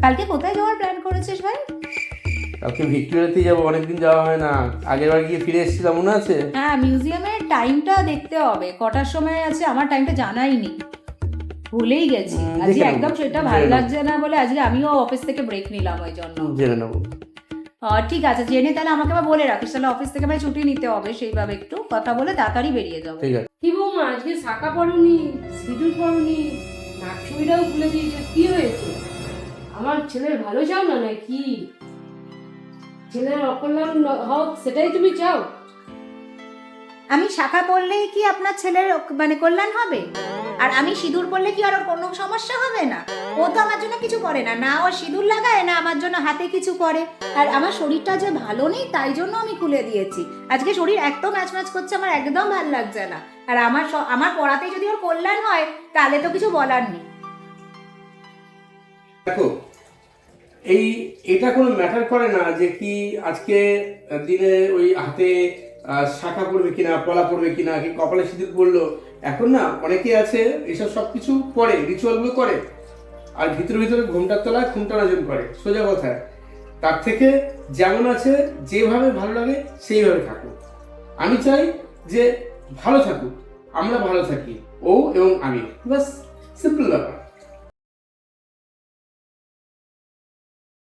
কালকে কোথায় যাওয়ার প্ল্যান করেছিস ভাই? কালকে ভিক্টোরিয়াতেই যাবো, অনেকদিন যাওয়া হয় না। আগের বার গিয়ে ফিরে এসেছিলাম, মনে আছে? হ্যাঁ, মিউজিয়ামের টাইমটা দেখতে হবে, কটার সময় আছে আমার টাইমটা জানাই নি, ভুলেই গেছি আজকে দেখে নেবো, একদম। সেটা জেনে ভালো নেবো। লাগছে না বলে আজকে আমিও অফিস থেকে ব্রেক নিলাম ওই জন্য। জেনে নেবো। ঠিক আছে, জেনে তাহলে আমাকে আবার বলে রাখিস, তাহলে অফিস থেকে মানে ছুটি নিতে হবে, সেইভাবে একটু কথা বলে তাড়াতাড়ি বেরিয়ে যাবো। ঠিক আছে। কি বৌমা, আজকে শাঁখা পড়ুনি, সিঁদুর পড়ুনি, নাকছুবিটাও খুলে দিয়েছে, কি হয়েছে? আমার ছেলের ভালো চাও না নাকি? ছেলের অকল্যাণ হোক সেটাই তুমি চাও? আমি শাখা পড়লেই কি আপনার ছেলের মানে কল্যাণ হবে? আর আমি সিঁদুর পরলে কি আর ওর কোনো সমস্যা হবে না? ও তো আমার জন্য কিছু করে না, না ও সিঁদুর লাগায় না আমার জন্য হাতে কিছু করে। আর আমার শরীরটা যে ভালো নেই তাই জন্য আমি খুলে দিয়েছি। আজকে শরীর একদম ম্যাচ ম্যাচ করছে, আমার একদম ভালো লাগছে না। আর আমার পড়াতে যদি ওর কল্যাণ হয় তাহলে তো কিছু বলার নেই। দেখো, এটা কোনো ম্যাটার করে না যে কি আজকে দিনে ওই হাতে শাখা পড়বে কিনা, পলা পড়বে কিনা, কি কপালে সিঁদুর পড়লো। এখন না অনেকে আছে এইসব সবকিছু করে, রিচুয়ালগুলো করে, আর ভিতরে ভিতরে ঘুমটার তলায় খুনটা নাজন করে। সোজা কথা, তার থেকে যেমন আছে যেভাবে ভালো লাগে সেইভাবে থাকুক। আমি চাই যে ভালো থাকুক, আমরা ভালো থাকি, ও এবং আমি, বাস, সিম্পল ব্যাপার।